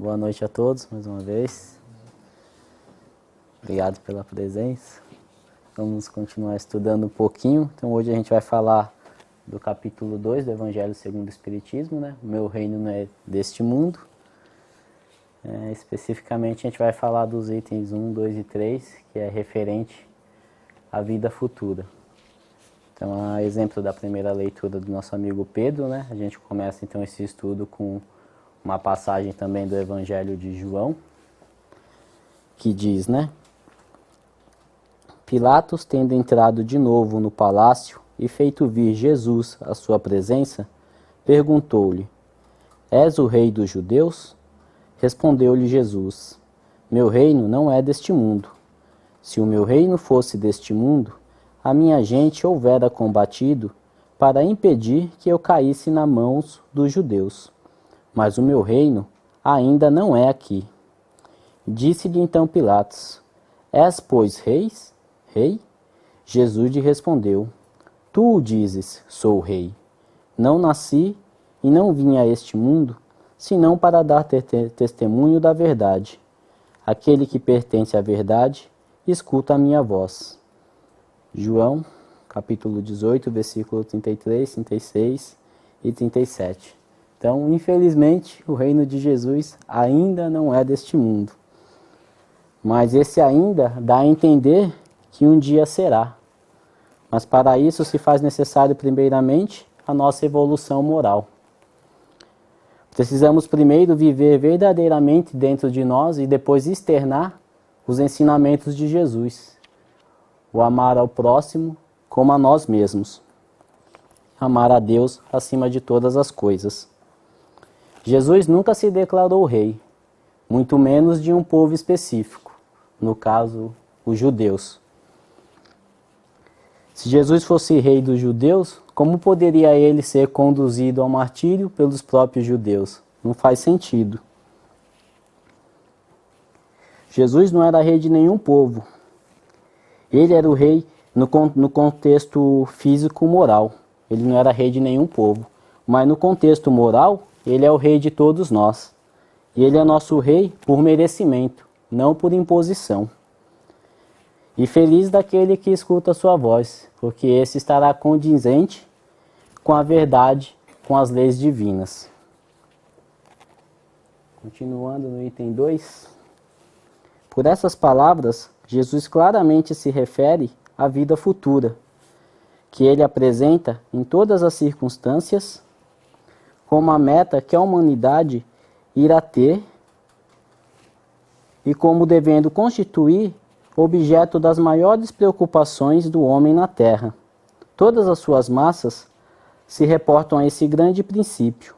Boa noite a todos, mais uma vez. Obrigado pela presença. Vamos continuar estudando um pouquinho. Então hoje a gente vai falar do capítulo 2 do Evangelho segundo o Espiritismo, né? O meu reino não é deste mundo. Especificamente a gente vai falar dos itens 1, 2 e 3, que é referente à vida futura. Então, a exemplo da primeira leitura do nosso amigo Pedro, né? A gente começa então esse estudo com uma passagem também do Evangelho de João, que diz, né? Pilatos, tendo entrado de novo no palácio e feito vir Jesus à sua presença, perguntou-lhe: És o rei dos judeus? Respondeu-lhe Jesus: Meu reino não é deste mundo. Se o meu reino fosse deste mundo, a minha gente houvera combatido para impedir que eu caísse nas mãos dos judeus. Mas o meu reino ainda não é aqui. Disse-lhe então Pilatos: És, pois, rei? Jesus lhe respondeu: Tu o dizes, sou rei. Não nasci e não vim a este mundo, senão para dar testemunho da verdade. Aquele que pertence à verdade, escuta a minha voz. João, capítulo 18, versículo 33, 36 e 37. Então, infelizmente, o reino de Jesus ainda não é deste mundo. Mas esse ainda dá a entender que um dia será. Mas para isso se faz necessário, primeiramente, a nossa evolução moral. Precisamos primeiro viver verdadeiramente dentro de nós e depois externar os ensinamentos de Jesus. O amar ao próximo como a nós mesmos. Amar a Deus acima de todas as coisas. Jesus nunca se declarou rei, muito menos de um povo específico, no caso, os judeus. Se Jesus fosse rei dos judeus, como poderia ele ser conduzido ao martírio pelos próprios judeus? Não faz sentido. Jesus não era rei de nenhum povo. Ele era o rei no contexto físico-moral. Ele não era rei de nenhum povo. Mas no contexto moral, ele é o rei de todos nós. E ele é nosso rei por merecimento, não por imposição. E feliz daquele que escuta a sua voz, porque esse estará condizente com a verdade, com as leis divinas. Continuando no item 2. Por essas palavras, Jesus claramente se refere à vida futura, que ele apresenta em todas as circunstâncias como a meta que a humanidade irá ter e como devendo constituir objeto das maiores preocupações do homem na Terra. Todas as suas massas se reportam a esse grande princípio.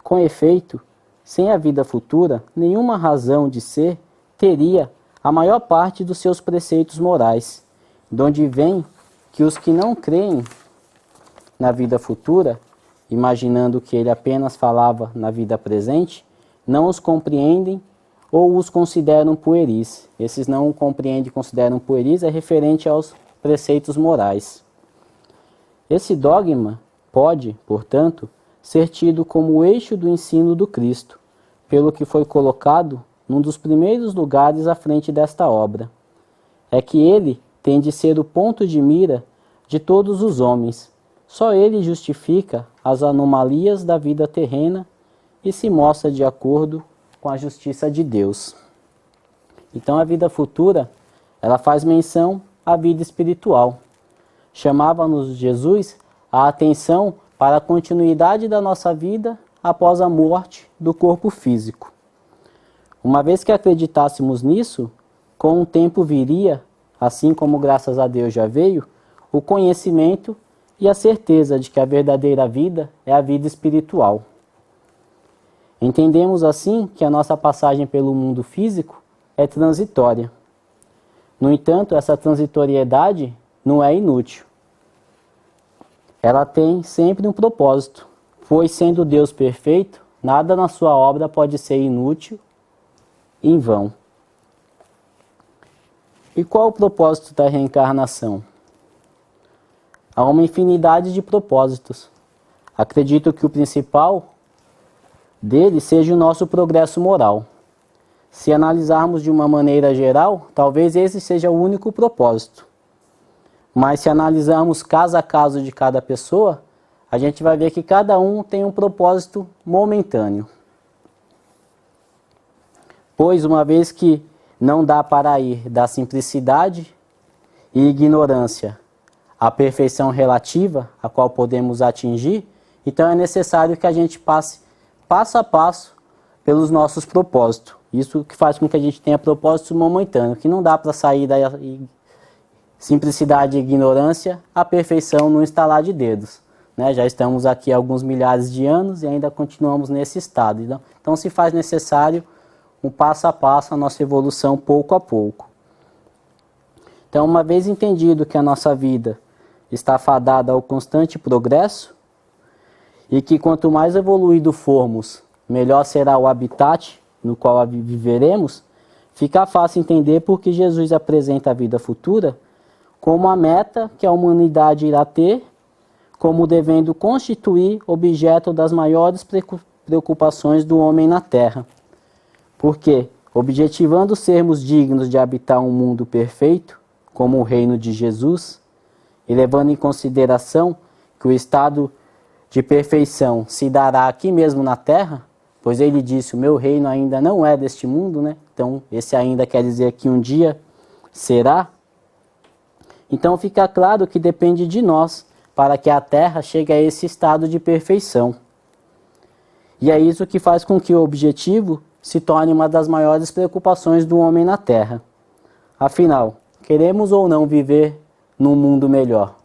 Com efeito, sem a vida futura, nenhuma razão de ser teria a maior parte dos seus preceitos morais, de onde vem que os que não creem na vida futura, imaginando que ele apenas falava na vida presente, não os compreendem ou os consideram pueris. Esses não o compreendem e consideram pueris é referente aos preceitos morais. Esse dogma pode, portanto, ser tido como o eixo do ensino do Cristo, pelo que foi colocado num dos primeiros lugares à frente desta obra. É que ele tem de ser o ponto de mira de todos os homens. Só ele justifica as anomalias da vida terrena e se mostra de acordo com a justiça de Deus. Então a vida futura, ela faz menção à vida espiritual. Chamava-nos Jesus a atenção para a continuidade da nossa vida após a morte do corpo físico. Uma vez que acreditássemos nisso, com o tempo viria, assim como graças a Deus já veio, o conhecimento e a certeza de que a verdadeira vida é a vida espiritual. Entendemos assim que a nossa passagem pelo mundo físico é transitória. No entanto, essa transitoriedade não é inútil. Ela tem sempre um propósito, pois sendo Deus perfeito, nada na sua obra pode ser inútil e em vão. E qual o propósito da reencarnação? Há uma infinidade de propósitos. Acredito que o principal dele seja o nosso progresso moral. Se analisarmos de uma maneira geral, talvez esse seja o único propósito. Mas se analisarmos caso a caso de cada pessoa, a gente vai ver que cada um tem um propósito momentâneo. Pois, uma vez que não dá para ir da simplicidade e ignorância à perfeição relativa, a qual podemos atingir, então é necessário que a gente passe passo a passo pelos nossos propósitos. Isso que faz com que a gente tenha propósitos momentâneos, que não dá para sair da simplicidade e ignorância à perfeição no estalar de dedos. Né? Já estamos aqui há alguns milhares de anos e ainda continuamos nesse estado. Então se faz necessário um passo a passo a nossa evolução pouco a pouco. Então, uma vez entendido que a nossa vida está fadada ao constante progresso e que quanto mais evoluído formos, melhor será o habitat no qual viveremos, fica fácil entender por que Jesus apresenta a vida futura como a meta que a humanidade irá ter, como devendo constituir objeto das maiores preocupações do homem na Terra. Porque, objetivando sermos dignos de habitar um mundo perfeito, como o reino de Jesus, e levando em consideração que o estado de perfeição se dará aqui mesmo na Terra, pois ele disse, o meu reino ainda não é deste mundo, né? Então esse ainda quer dizer que um dia será. Então fica claro que depende de nós para que a Terra chegue a esse estado de perfeição. E é isso que faz com que o objetivo se torne uma das maiores preocupações do homem na Terra. Afinal, queremos ou não viver num mundo melhor?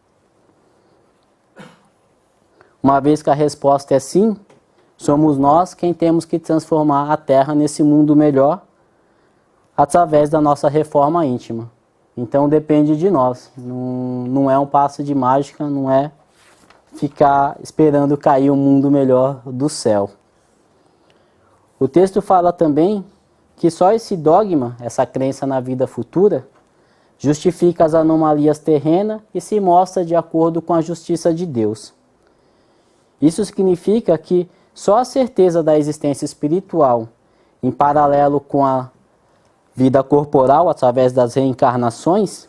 Uma vez que a resposta é sim, somos nós quem temos que transformar a Terra nesse mundo melhor através da nossa reforma íntima. Então depende de nós, não é um passo de mágica, não é ficar esperando cair um mundo melhor do céu. O texto fala também que só esse dogma, essa crença na vida futura, justifica as anomalias terrenas e se mostra de acordo com a justiça de Deus. Isso significa que só a certeza da existência espiritual, em paralelo com a vida corporal, através das reencarnações,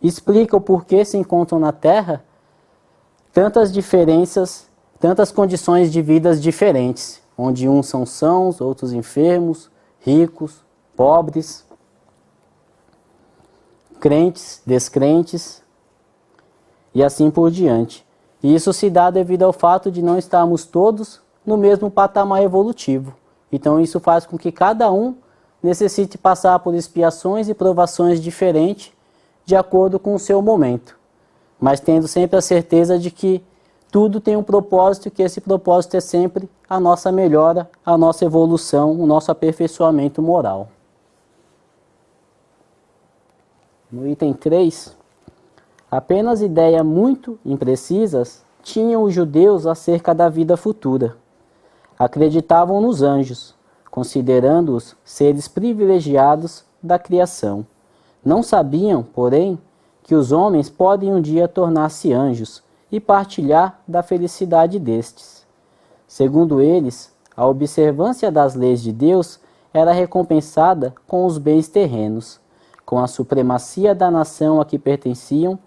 explica o porquê se encontram na Terra tantas diferenças, tantas condições de vidas diferentes, onde uns são sãos, outros enfermos, ricos, pobres, crentes, descrentes, e assim por diante. E isso se dá devido ao fato de não estarmos todos no mesmo patamar evolutivo. Então isso faz com que cada um necessite passar por expiações e provações diferentes de acordo com o seu momento, mas tendo sempre a certeza de que tudo tem um propósito e que esse propósito é sempre a nossa melhora, a nossa evolução, o nosso aperfeiçoamento moral. No item 3, apenas ideias muito imprecisas tinham os judeus acerca da vida futura. Acreditavam nos anjos, considerando-os seres privilegiados da criação. Não sabiam, porém, que os homens podem um dia tornar-se anjos e partilhar da felicidade destes. Segundo eles, a observância das leis de Deus era recompensada com os bens terrenos, com a supremacia da nação a que pertenciam,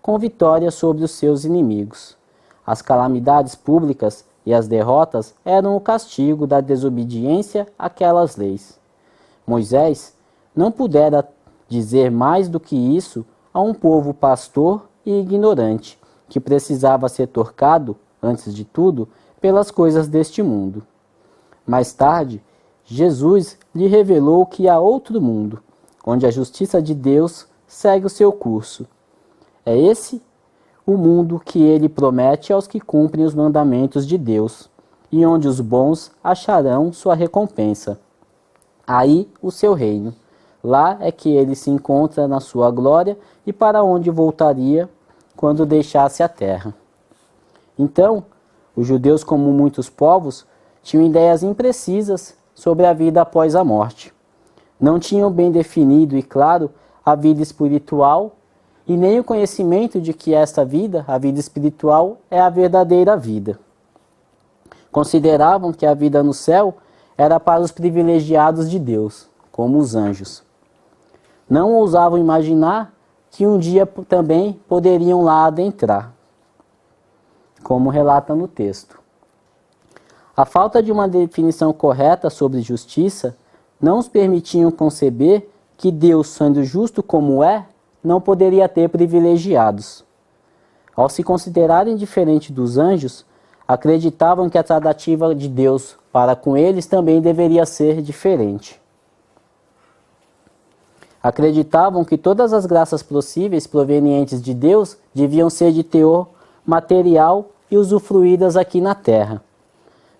com vitória sobre os seus inimigos. As calamidades públicas e as derrotas eram o castigo da desobediência àquelas leis. Moisés não pudera dizer mais do que isso a um povo pastor e ignorante, que precisava ser torcado, antes de tudo, pelas coisas deste mundo. Mais tarde, Jesus lhe revelou que há outro mundo, onde a justiça de Deus segue o seu curso. É esse o mundo que ele promete aos que cumprem os mandamentos de Deus, e onde os bons acharão sua recompensa. Aí o seu reino. Lá é que ele se encontra na sua glória e para onde voltaria quando deixasse a terra. Então, os judeus, como muitos povos, tinham ideias imprecisas sobre a vida após a morte. Não tinham bem definido e claro a vida espiritual e nem o conhecimento de que esta vida, a vida espiritual, é a verdadeira vida. Consideravam que a vida no céu era para os privilegiados de Deus, como os anjos. Não ousavam imaginar que um dia também poderiam lá adentrar, como relata no texto. A falta de uma definição correta sobre justiça não os permitiam conceber que Deus, sendo justo como é, não poderia ter privilegiados. Ao se considerarem diferentes dos anjos, acreditavam que a tratativa de Deus para com eles também deveria ser diferente. Acreditavam que todas as graças possíveis provenientes de Deus deviam ser de teor material e usufruídas aqui na terra.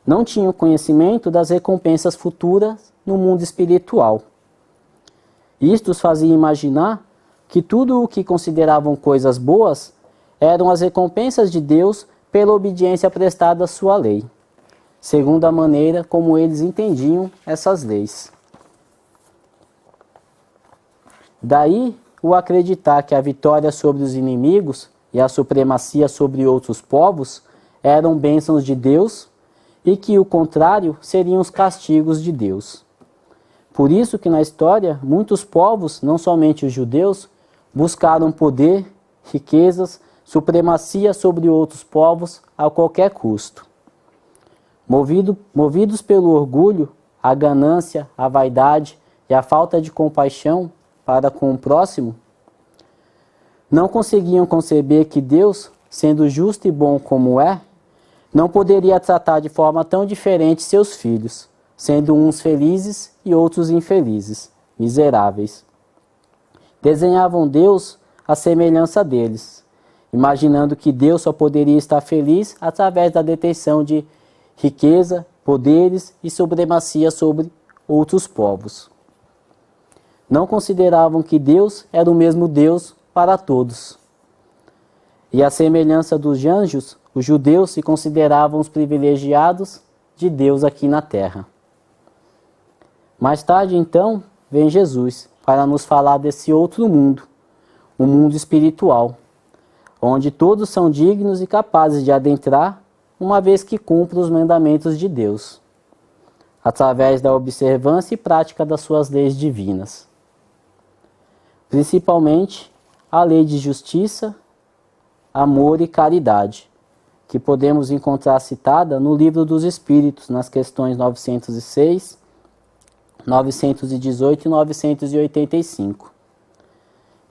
Não tinham conhecimento das recompensas futuras no mundo espiritual. Isto os fazia imaginar que tudo o que consideravam coisas boas eram as recompensas de Deus pela obediência prestada à sua lei, segundo a maneira como eles entendiam essas leis. Daí o acreditar que a vitória sobre os inimigos e a supremacia sobre outros povos eram bênçãos de Deus e que o contrário seriam os castigos de Deus. Por isso que na história muitos povos, não somente os judeus, buscaram poder, riquezas, supremacia sobre outros povos a qualquer custo. Movidos pelo orgulho, a ganância, a vaidade e a falta de compaixão para com o próximo, não conseguiam conceber que Deus, sendo justo e bom como é, não poderia tratar de forma tão diferente seus filhos, sendo uns felizes e outros infelizes, miseráveis. Desenhavam Deus à semelhança deles, imaginando que Deus só poderia estar feliz através da detenção de riqueza, poderes e supremacia sobre outros povos. Não consideravam que Deus era o mesmo Deus para todos. E à semelhança dos anjos, os judeus se consideravam os privilegiados de Deus aqui na terra. Mais tarde, então, vem Jesus para nos falar desse outro mundo, o mundo espiritual, onde todos são dignos e capazes de adentrar, uma vez que cumprem os mandamentos de Deus, através da observância e prática das suas leis divinas. Principalmente a lei de justiça, amor e caridade, que podemos encontrar citada no Livro dos Espíritos, nas questões 906, 918 e 985.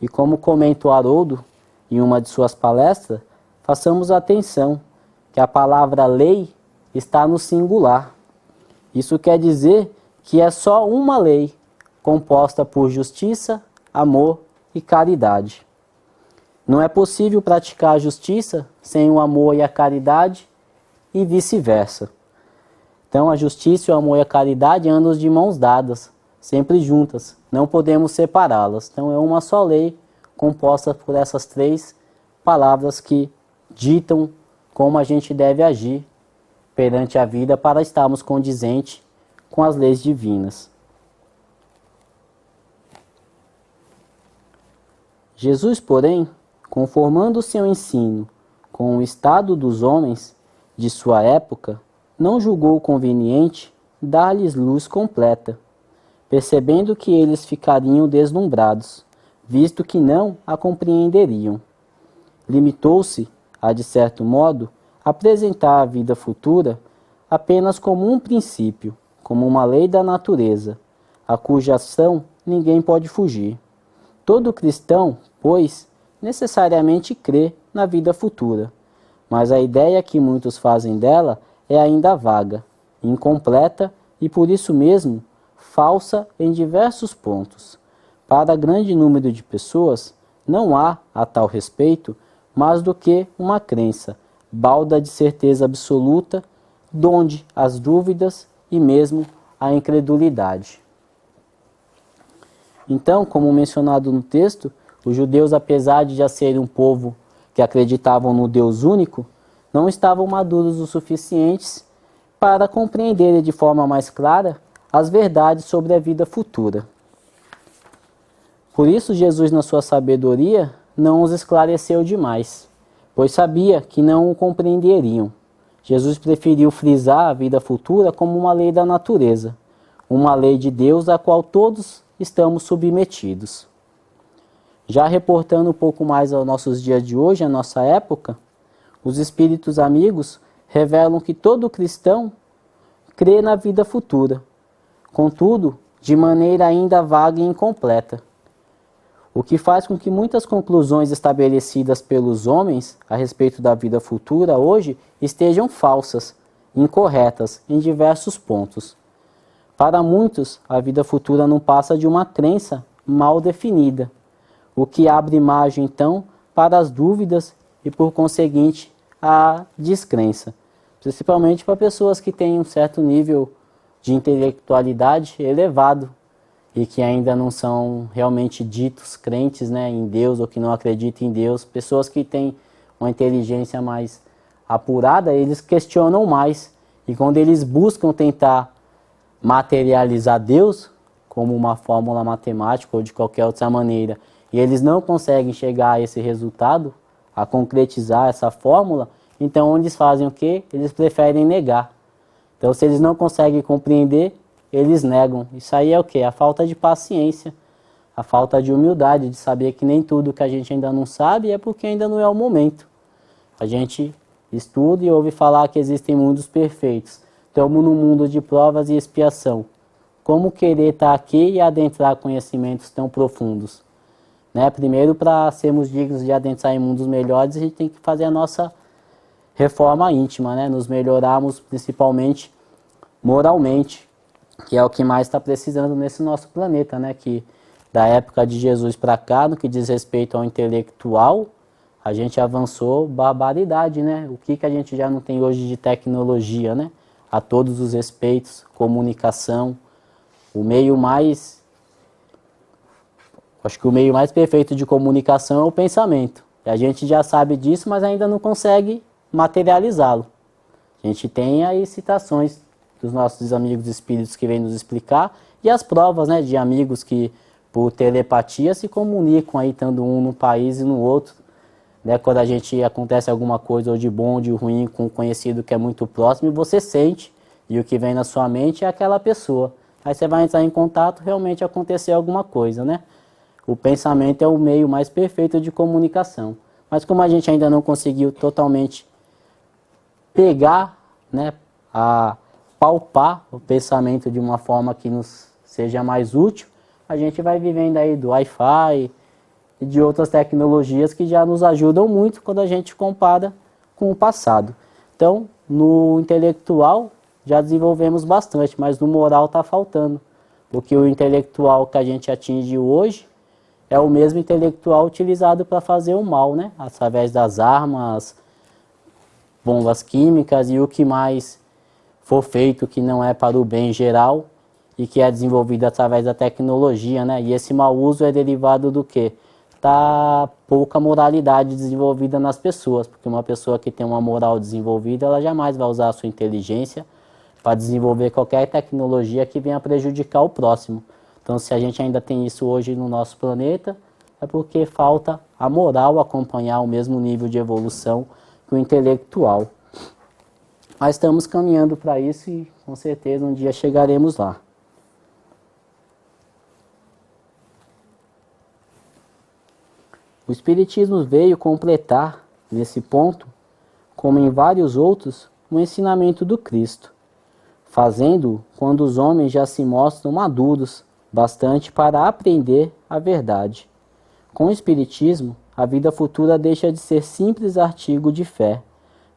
E como comenta o Haroldo em uma de suas palestras, façamos atenção que a palavra lei está no singular. Isso quer dizer que é só uma lei, composta por justiça, amor e caridade. Não é possível praticar a justiça sem o amor e a caridade e vice-versa. Então a justiça, o amor e a caridade andam de mãos dadas, sempre juntas, não podemos separá-las. Então é uma só lei composta por essas três palavras que ditam como a gente deve agir perante a vida para estarmos condizentes com as leis divinas. Jesus, porém, conformando o seu ensino com o estado dos homens de sua época, não julgou conveniente dar-lhes luz completa, percebendo que eles ficariam deslumbrados, visto que não a compreenderiam. Limitou-se a, de certo modo, apresentar a vida futura apenas como um princípio, como uma lei da natureza, a cuja ação ninguém pode fugir. Todo cristão, pois, necessariamente crê na vida futura, mas a ideia que muitos fazem dela é ainda vaga, incompleta e, por isso mesmo, falsa em diversos pontos. Para grande número de pessoas, não há, a tal respeito, mais do que uma crença, balda de certeza absoluta, donde as dúvidas e mesmo a incredulidade. Então, como mencionado no texto, os judeus, apesar de já serem um povo que acreditavam no Deus único, não estavam maduros o suficientes para compreenderem de forma mais clara as verdades sobre a vida futura. Por isso, Jesus, na sua sabedoria, não os esclareceu demais, pois sabia que não o compreenderiam. Jesus preferiu frisar a vida futura como uma lei da natureza, uma lei de Deus à qual todos estamos submetidos. Já reportando um pouco mais aos nossos dias de hoje, a nossa época, os espíritos amigos revelam que todo cristão crê na vida futura, contudo, de maneira ainda vaga e incompleta, o que faz com que muitas conclusões estabelecidas pelos homens a respeito da vida futura hoje estejam falsas, incorretas em diversos pontos. Para muitos, a vida futura não passa de uma crença mal definida, o que abre margem, então, para as dúvidas e, por conseguinte, a descrença, principalmente para pessoas que têm um certo nível de intelectualidade elevado e que ainda não são realmente ditos crentes, né, em Deus, ou que não acreditam em Deus. Pessoas que têm uma inteligência mais apurada, eles questionam mais, e quando eles buscam tentar materializar Deus como uma fórmula matemática ou de qualquer outra maneira, e eles não conseguem chegar a esse resultado, a concretizar essa fórmula, então eles fazem o quê? Eles preferem negar. Então, se eles não conseguem compreender, eles negam. Isso aí é o quê? A falta de paciência, a falta de humildade, de saber que nem tudo que a gente ainda não sabe é porque ainda não é o momento. A gente estuda e ouve falar que existem mundos perfeitos. Estamos num mundo de provas e expiação. Como querer estar aqui e adentrar conhecimentos tão profundos? Né? Primeiro, para sermos dignos de adentrar em mundos melhores, a gente tem que fazer a nossa reforma íntima, né? Nos melhorarmos principalmente moralmente, que é o que mais está precisando nesse nosso planeta, né? Que da época de Jesus para cá, no que diz respeito ao intelectual, a gente avançou barbaridade, né? O que a gente já não tem hoje de tecnologia, né? A todos os respeitos, comunicação, o meio mais... Acho que o meio mais perfeito de comunicação é o pensamento. E a gente já sabe disso, mas ainda não consegue materializá-lo. A gente tem aí citações dos nossos amigos espíritos que vêm nos explicar, e as provas, né, de amigos que por telepatia se comunicam aí, estando um num país e no outro, né, quando a gente acontece alguma coisa ou de bom ou de ruim com um conhecido que é muito próximo, e você sente, e o que vem na sua mente é aquela pessoa. Aí você vai entrar em contato, realmente aconteceu alguma coisa, né? O pensamento é o meio mais perfeito de comunicação. Mas como a gente ainda não conseguiu totalmente pegar, né, a palpar o pensamento de uma forma que nos seja mais útil, a gente vai vivendo aí do Wi-Fi e de outras tecnologias que já nos ajudam muito quando a gente compara com o passado. Então, no intelectual já desenvolvemos bastante, mas no moral está faltando, porque o intelectual que a gente atinge hoje é o mesmo intelectual utilizado para fazer o mal, né? Através das armas, bombas químicas e o que mais for feito que não é para o bem geral e que é desenvolvido através da tecnologia, né? E esse mau uso é derivado do quê? Da pouca moralidade desenvolvida nas pessoas, porque uma pessoa que tem uma moral desenvolvida, ela jamais vai usar a sua inteligência para desenvolver qualquer tecnologia que venha prejudicar o próximo. Então, se a gente ainda tem isso hoje no nosso planeta, é porque falta a moral acompanhar o mesmo nível de evolução que o intelectual. Mas estamos caminhando para isso e com certeza um dia chegaremos lá. O Espiritismo veio completar, nesse ponto, como em vários outros, o ensinamento do Cristo, fazendo-o quando os homens já se mostram maduros bastante para aprender a verdade. Com o Espiritismo, a vida futura deixa de ser simples artigo de fé,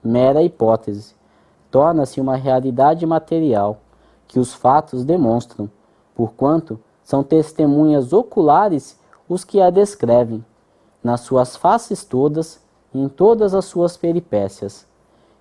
mera hipótese. Torna-se uma realidade material, que os fatos demonstram, porquanto são testemunhas oculares os que a descrevem, nas suas faces todas e em todas as suas peripécias,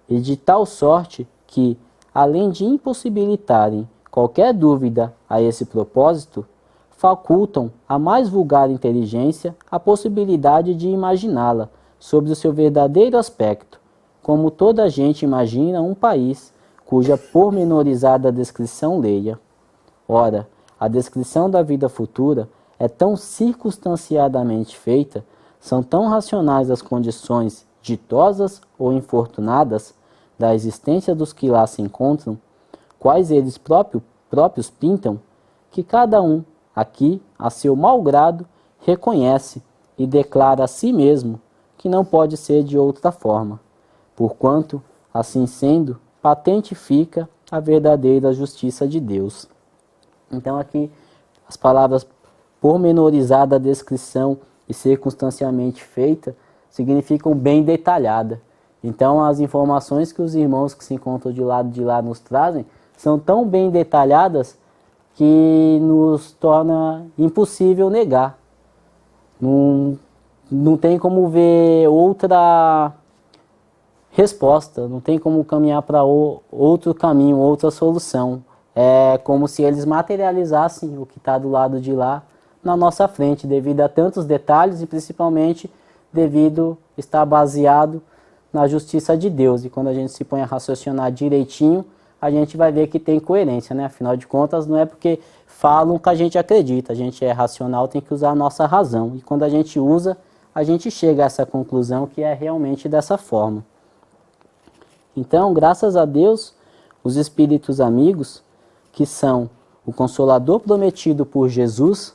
e de tal sorte que, além de impossibilitarem qualquer dúvida a esse propósito, facultam a mais vulgar inteligência a possibilidade de imaginá-la sob o seu verdadeiro aspecto, como toda a gente imagina um país cuja pormenorizada descrição leia. Ora, a descrição da vida futura é tão circunstanciadamente feita, são tão racionais as condições ditosas ou infortunadas, da existência dos que lá se encontram, quais eles próprios pintam, que cada um, aqui, a seu mau grado, reconhece e declara a si mesmo que não pode ser de outra forma, porquanto, assim sendo, patente fica a verdadeira justiça de Deus. Então aqui as palavras pormenorizada, descrição e circunstancialmente feita significam bem detalhada. Então as informações que os irmãos que se encontram de lado de lá nos trazem são tão bem detalhadas que nos torna impossível negar. Não tem como ver outra resposta, não tem como caminhar para outro caminho, outra solução. É como se eles materializassem o que está do lado de lá na nossa frente, devido a tantos detalhes e principalmente devido estar baseado na justiça de Deus. E quando a gente se põe a raciocinar direitinho, a gente vai ver que tem coerência, né? Afinal de contas, não é porque falam que a gente acredita, a gente é racional, tem que usar a nossa razão. E quando a gente usa, a gente chega a essa conclusão que é realmente dessa forma. Então, graças a Deus, os espíritos amigos, que são o Consolador prometido por Jesus,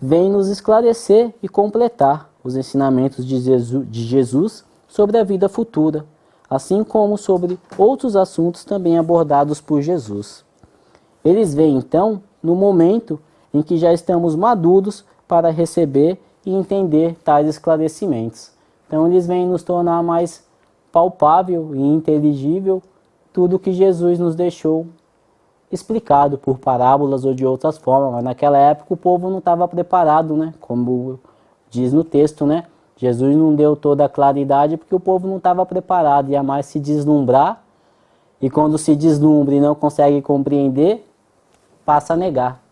vêm nos esclarecer e completar os ensinamentos de Jesus sobre a vida futura, assim como sobre outros assuntos também abordados por Jesus. Eles vêm, então, no momento em que já estamos maduros para receber e entender tais esclarecimentos. Então, eles vêm nos tornar mais palpável e inteligível tudo que Jesus nos deixou explicado por parábolas ou de outras formas, mas naquela época o povo não estava preparado, né? Como diz no texto, né? Jesus não deu toda a claridade porque o povo não estava preparado, ia mais se deslumbrar, e quando se deslumbra e não consegue compreender, passa a negar,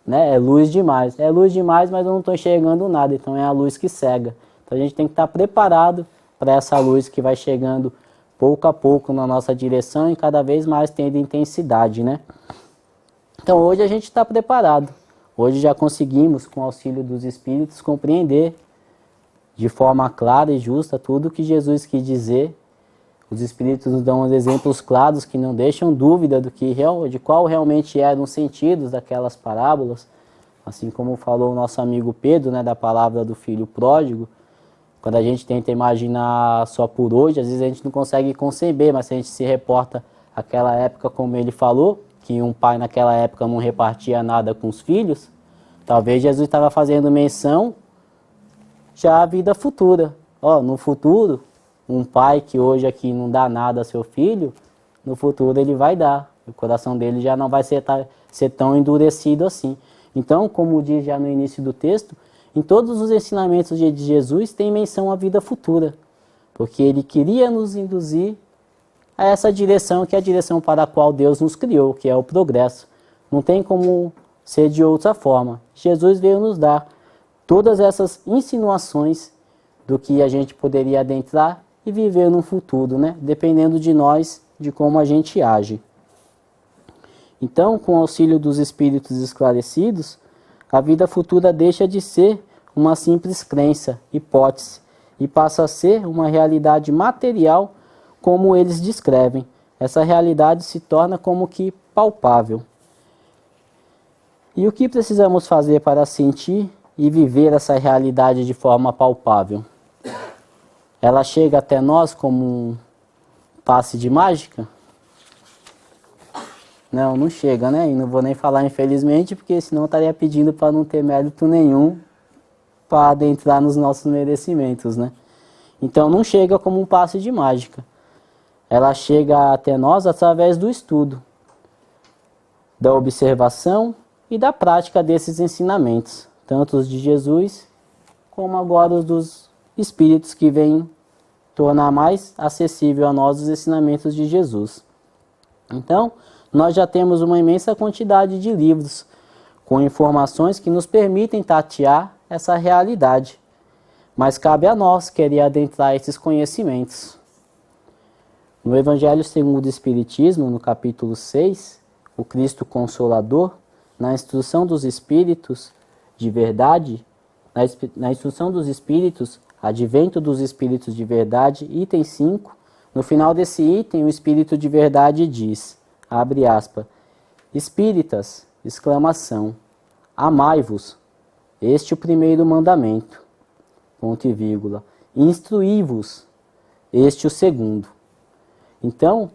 né? É luz demais, mas eu não estou enxergando nada, então é a luz que cega. Então a gente tem que estar preparado para essa luz que vai chegando pouco a pouco na nossa direção e cada vez mais tendo intensidade, né? Então hoje a gente está preparado. Hoje já conseguimos, com o auxílio dos Espíritos, compreender de forma clara e justa tudo o que Jesus quis dizer. Os Espíritos nos dão exemplos claros que não deixam dúvida de qual realmente eram os sentidos daquelas parábolas. Assim como falou o nosso amigo Pedro, né, da palavra do filho pródigo. Quando a gente tenta imaginar só por hoje, às vezes a gente não consegue conceber, mas se a gente se reporta àquela época, como ele falou, que um pai naquela época não repartia nada com os filhos, talvez Jesus estava fazendo menção já à vida futura. No futuro, um pai que hoje aqui não dá nada a seu filho, no futuro ele vai dar. O coração dele já não vai ser tão endurecido assim. Então, como diz já no início do texto, em todos os ensinamentos de Jesus tem menção à vida futura, porque ele queria nos induzir a essa direção, que é a direção para a qual Deus nos criou, que é o progresso. Não tem como ser de outra forma. Jesus veio nos dar todas essas insinuações do que a gente poderia adentrar e viver no futuro, né? Dependendo de nós, de como a gente age. Então, com o auxílio dos Espíritos esclarecidos, a vida futura deixa de ser uma simples crença, hipótese, e passa a ser uma realidade material como eles descrevem. Essa realidade se torna como que palpável. E o que precisamos fazer para sentir e viver essa realidade de forma palpável? Ela chega até nós como um passe de mágica? Não chega, né? E não vou nem falar infelizmente, porque senão eu estaria pedindo para não ter mérito nenhum para adentrar nos nossos merecimentos, né? Então não chega como um passe de mágica. Ela chega até nós através do estudo, da observação e da prática desses ensinamentos, tanto os de Jesus, como agora os dos Espíritos que vêm tornar mais acessível a nós os ensinamentos de Jesus. Então, nós já temos uma imensa quantidade de livros com informações que nos permitem tatear essa realidade. Mas cabe a nós querer adentrar esses conhecimentos. No Evangelho segundo o Espiritismo, no capítulo 6, o Cristo Consolador, na instrução dos Espíritos de verdade, na instrução dos Espíritos, Advento dos Espíritos de verdade, item 5, No final desse item, o Espírito de Verdade diz, abre aspas, Espíritas, exclamação, amai-vos, este é o primeiro mandamento, ponto e vírgula, instruí-vos, este é o segundo. Então,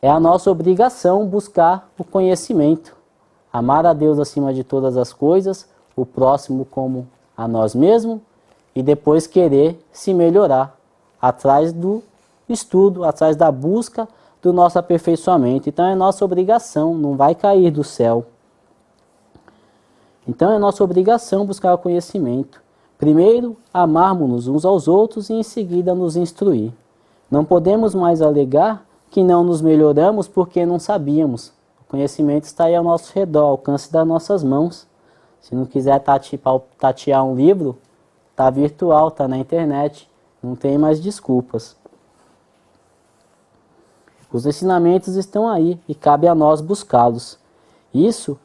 é a nossa obrigação buscar o conhecimento, amar a Deus acima de todas as coisas, o próximo como a nós mesmos, e depois querer se melhorar, atrás do estudo, atrás da busca do nosso aperfeiçoamento. Então é nossa obrigação, não vai cair do céu. Então é nossa obrigação buscar o conhecimento. Primeiro, amarmos-nos uns aos outros e em seguida nos instruir. Não podemos mais alegar que não nos melhoramos porque não sabíamos. O conhecimento está aí ao nosso redor, ao alcance das nossas mãos. Se não quiser tatear um livro, está virtual, está na internet. Não tem mais desculpas. Os ensinamentos estão aí e cabe a nós buscá-los. Isso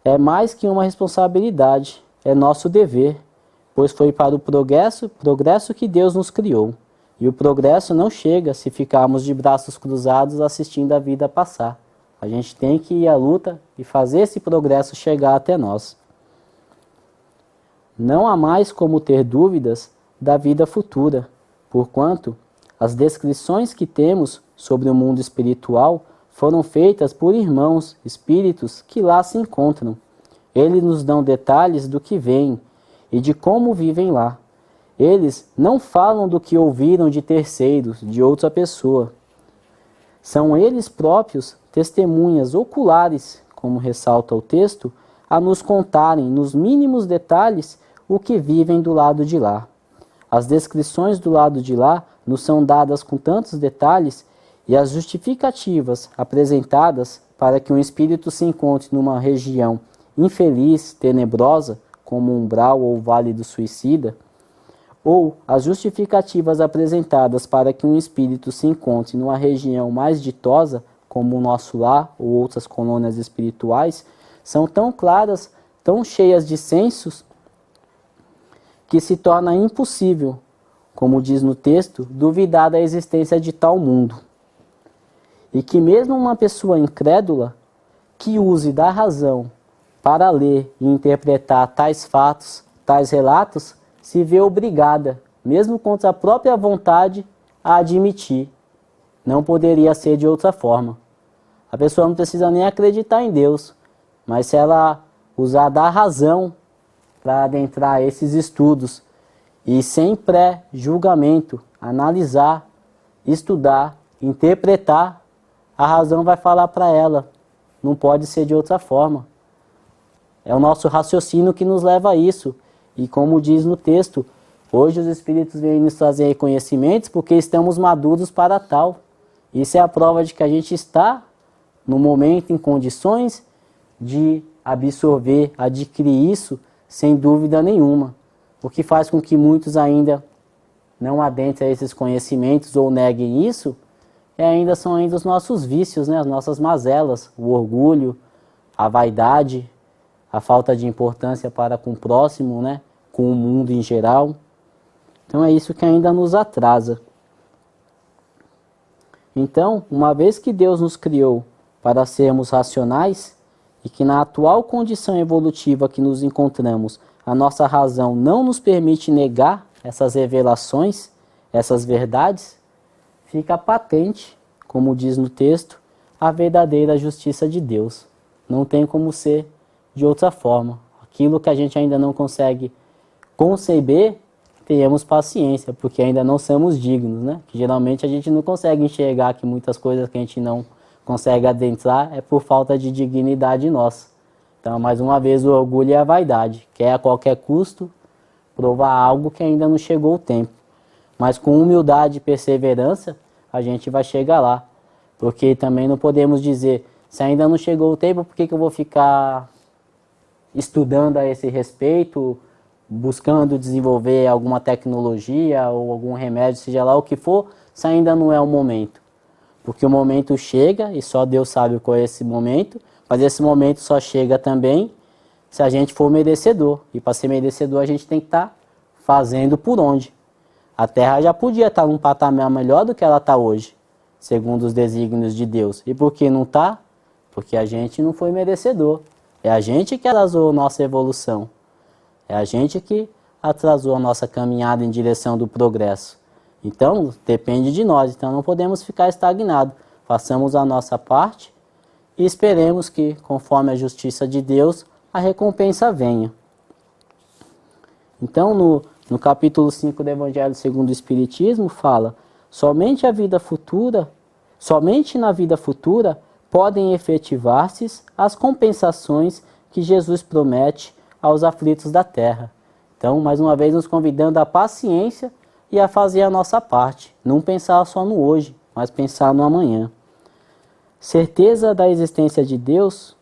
é mais que uma responsabilidade, é nosso dever, pois foi para o progresso que Deus nos criou. E o progresso não chega se ficarmos de braços cruzados assistindo a vida passar. A gente tem que ir à luta e fazer esse progresso chegar até nós. Não há mais como ter dúvidas da vida futura, porquanto as descrições que temos sobre o mundo espiritual foram feitas por irmãos, espíritos que lá se encontram. Eles nos dão detalhes do que veem e de como vivem lá. Eles não falam do que ouviram de terceiros, de outra pessoa. São eles próprios testemunhas oculares, como ressalta o texto, a nos contarem nos mínimos detalhes o que vivem do lado de lá. As descrições do lado de lá nos são dadas com tantos detalhes e as justificativas apresentadas para que um espírito se encontre numa região infeliz, tenebrosa, como o umbral ou o vale do suicida, ou as justificativas apresentadas para que um espírito se encontre numa região mais ditosa, como o nosso lar ou outras colônias espirituais, são tão claras, tão cheias de sensos, que se torna impossível, como diz no texto, duvidar da existência de tal mundo. E que mesmo uma pessoa incrédula, que use da razão para ler e interpretar tais fatos, tais relatos, se vê obrigada, mesmo contra a própria vontade, a admitir. Não poderia ser de outra forma. A pessoa não precisa nem acreditar em Deus, mas se ela usar da razão para adentrar esses estudos e sem pré-julgamento, analisar, estudar, interpretar, a razão vai falar para ela, não pode ser de outra forma. É o nosso raciocínio que nos leva a isso. E como diz no texto, hoje os Espíritos vêm nos trazer conhecimentos porque estamos maduros para tal. Isso é a prova de que a gente está, no momento, em condições de absorver, adquirir isso, sem dúvida nenhuma. O que faz com que muitos ainda não adentrem esses conhecimentos ou neguem isso, são ainda os nossos vícios, né? As nossas mazelas, o orgulho, a vaidade, a falta de importância para com o próximo, né? Com o mundo em geral. Então é isso que ainda nos atrasa. Então, uma vez que Deus nos criou para sermos racionais, e que na atual condição evolutiva que nos encontramos, a nossa razão não nos permite negar essas revelações, essas verdades, fica patente, como diz no texto, a verdadeira justiça de Deus. Não tem como ser de outra forma. Aquilo que a gente ainda não consegue conceber, tenhamos paciência, porque ainda não somos dignos, né? Que geralmente a gente não consegue enxergar que muitas coisas que a gente não consegue adentrar é por falta de dignidade nossa. Então, mais uma vez, o orgulho e a vaidade. Quer a qualquer custo provar algo que ainda não chegou o tempo. Mas com humildade e perseverança, a gente vai chegar lá. Porque também não podemos dizer, se ainda não chegou o tempo, por que eu vou ficar estudando a esse respeito, buscando desenvolver alguma tecnologia ou algum remédio, seja lá o que for, se ainda não é o momento. Porque o momento chega, e só Deus sabe qual é esse momento, mas esse momento só chega também se a gente for merecedor. E para ser merecedor a gente tem que estar fazendo por onde. A Terra já podia estar num patamar melhor do que ela está hoje, segundo os desígnios de Deus. E por que não está? Porque a gente não foi merecedor. É a gente que atrasou a nossa evolução. É a gente que atrasou a nossa caminhada em direção do progresso. Então, depende de nós. Então, não podemos ficar estagnados. Façamos a nossa parte e esperemos que, conforme a justiça de Deus, a recompensa venha. Então, no capítulo 5 do Evangelho segundo o Espiritismo, fala: somente na vida futura, podem efetivar-se as compensações que Jesus promete aos aflitos da terra. Então, mais uma vez, nos convidando à paciência e a fazer a nossa parte. Não pensar só no hoje, mas pensar no amanhã. Certeza da existência de Deus,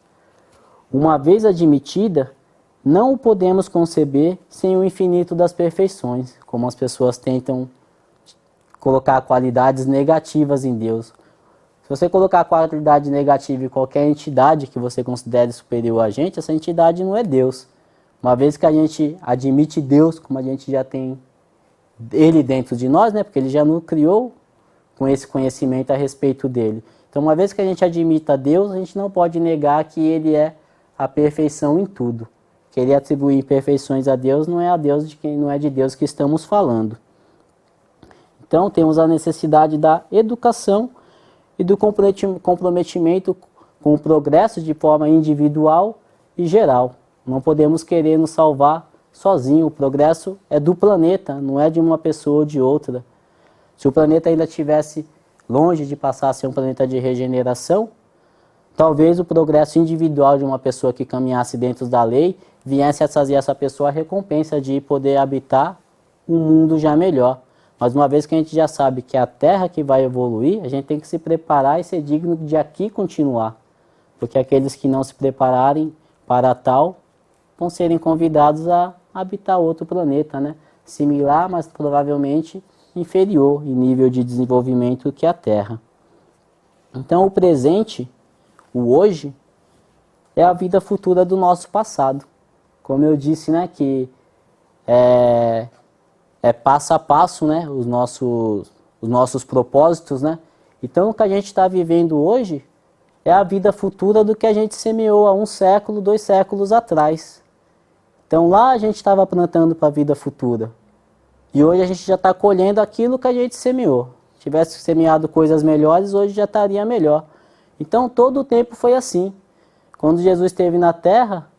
uma vez admitida, não o podemos conceber sem o infinito das perfeições, como as pessoas tentam colocar qualidades negativas em Deus. Se você colocar qualidade negativa em qualquer entidade que você considere superior a gente, essa entidade não é Deus. Uma vez que a gente admite Deus, como a gente já tem Ele dentro de nós, né? Porque Ele já nos criou com esse conhecimento a respeito dele. Então, uma vez que a gente admita Deus, a gente não pode negar que Ele é a perfeição em tudo. Querer atribuir imperfeições a Deus não é de Deus que estamos falando. Então, temos a necessidade da educação e do comprometimento com o progresso de forma individual e geral. Não podemos querer nos salvar sozinho. O progresso é do planeta, não é de uma pessoa ou de outra. Se o planeta ainda estivesse longe de passar a ser um planeta de regeneração, talvez o progresso individual de uma pessoa que caminhasse dentro da lei viesse a trazer a essa pessoa a recompensa de poder habitar um mundo já melhor. Mas uma vez que a gente já sabe que é a Terra que vai evoluir, a gente tem que se preparar e ser digno de aqui continuar. Porque aqueles que não se prepararem para tal vão serem convidados a habitar outro planeta, né? Similar, mas provavelmente inferior em nível de desenvolvimento que a Terra. Então o presente, o hoje, é a vida futura do nosso passado. Como eu disse, né, que é passo a passo, né, os nossos propósitos, né? Então o que a gente está vivendo hoje é a vida futura do que a gente semeou há 1 século, 2 séculos atrás. Então lá a gente estava plantando para a vida futura. E hoje a gente já está colhendo aquilo que a gente semeou. Se tivesse semeado coisas melhores, hoje já estaria melhor. Então todo o tempo foi assim. Quando Jesus esteve na Terra,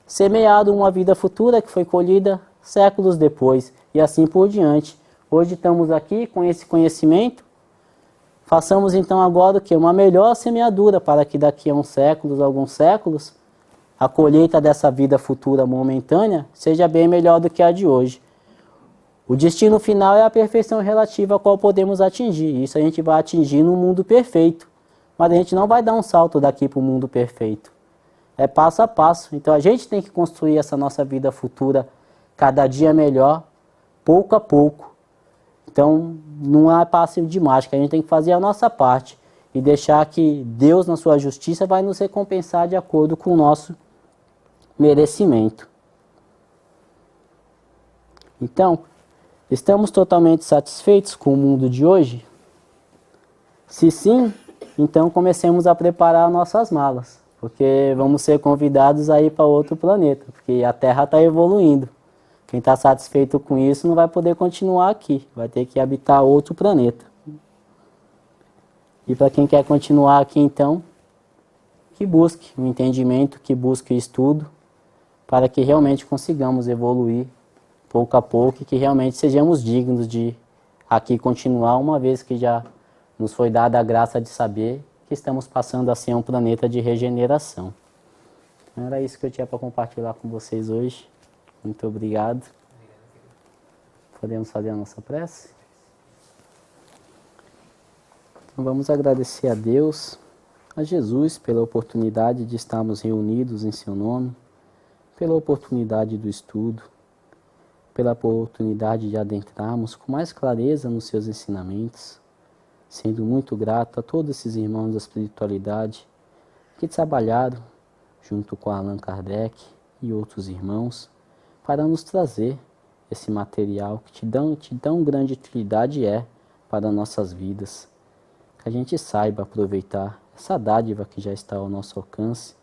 semeado uma vida futura que foi colhida séculos depois. E assim por diante. Hoje estamos aqui com esse conhecimento. Façamos então agora o quê? Uma melhor semeadura para que daqui a alguns séculos, a colheita dessa vida futura momentânea seja bem melhor do que a de hoje. O destino final é a perfeição relativa a qual podemos atingir. Isso a gente vai atingir no mundo perfeito. Mas a gente não vai dar um salto daqui para o mundo perfeito. É passo a passo. Então a gente tem que construir essa nossa vida futura cada dia melhor, pouco a pouco. Então não há passe de mágica. A gente tem que fazer a nossa parte e deixar que Deus, na sua justiça, vai nos recompensar de acordo com o nosso merecimento. Então, estamos totalmente satisfeitos com o mundo de hoje? Se sim, então comecemos a preparar nossas malas, porque vamos ser convidados a ir para outro planeta, porque a Terra está evoluindo. Quem está satisfeito com isso não vai poder continuar aqui, vai ter que habitar outro planeta. E para quem quer continuar aqui, então, que busque o entendimento, que busque o estudo, para que realmente consigamos evoluir pouco a pouco e que realmente sejamos dignos de aqui continuar, uma vez que já nos foi dada a graça de saber que estamos passando a ser um planeta de regeneração. Então, era isso que eu tinha para compartilhar com vocês hoje. Muito obrigado. Podemos fazer a nossa prece? Então, vamos agradecer a Deus, a Jesus, pela oportunidade de estarmos reunidos em seu nome, pela oportunidade do estudo, pela oportunidade de adentrarmos com mais clareza nos seus ensinamentos, sendo muito grato a todos esses irmãos da espiritualidade que trabalharam junto com Allan Kardec e outros irmãos para nos trazer esse material que te dão grande utilidade para nossas vidas. Que a gente saiba aproveitar essa dádiva que já está ao nosso alcance,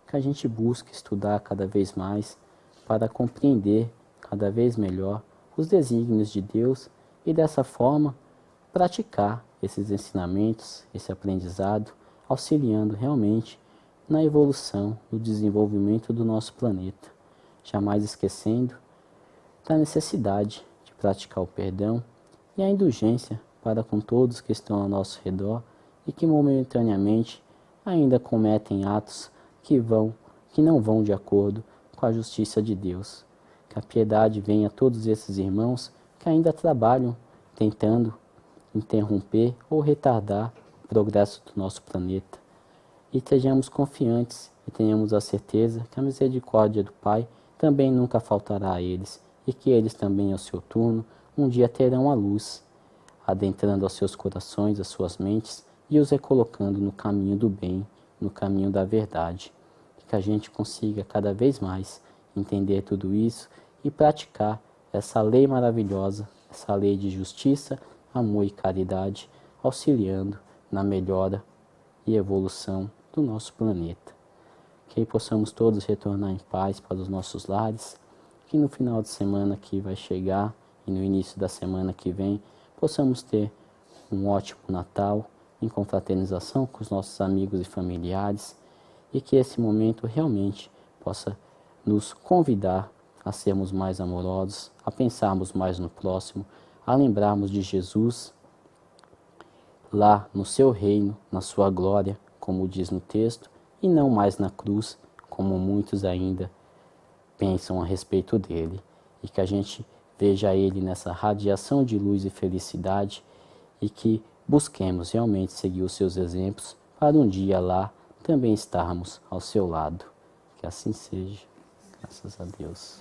que a gente busque estudar cada vez mais para compreender cada vez melhor os desígnios de Deus e dessa forma praticar esses ensinamentos, esse aprendizado, auxiliando realmente na evolução, no desenvolvimento do nosso planeta, jamais esquecendo da necessidade de praticar o perdão e a indulgência para com todos que estão ao nosso redor e que momentaneamente ainda cometem atos que não vão de acordo com a justiça de Deus. Que a piedade venha a todos esses irmãos que ainda trabalham tentando interromper ou retardar o progresso do nosso planeta. E estejamos confiantes e tenhamos a certeza que a misericórdia do Pai também nunca faltará a eles e que eles também, ao seu turno, um dia terão a luz, adentrando aos seus corações, às suas mentes e os recolocando no caminho do bem, no caminho da verdade. E que a gente consiga cada vez mais entender tudo isso e praticar essa lei maravilhosa, essa lei de justiça, amor e caridade, auxiliando na melhora e evolução do nosso planeta. Que possamos todos retornar em paz para os nossos lares, que no final de semana que vai chegar e no início da semana que vem, possamos ter um ótimo Natal em confraternização com os nossos amigos e familiares e que esse momento realmente possa nos convidar a sermos mais amorosos, a pensarmos mais no próximo, a lembrarmos de Jesus lá no seu reino, na sua glória, como diz no texto, e não mais na cruz, como muitos ainda pensam a respeito dele. E que a gente veja ele nessa radiação de luz e felicidade e que busquemos realmente seguir os seus exemplos para um dia lá também estarmos ao seu lado. Que assim seja. Graças a Deus.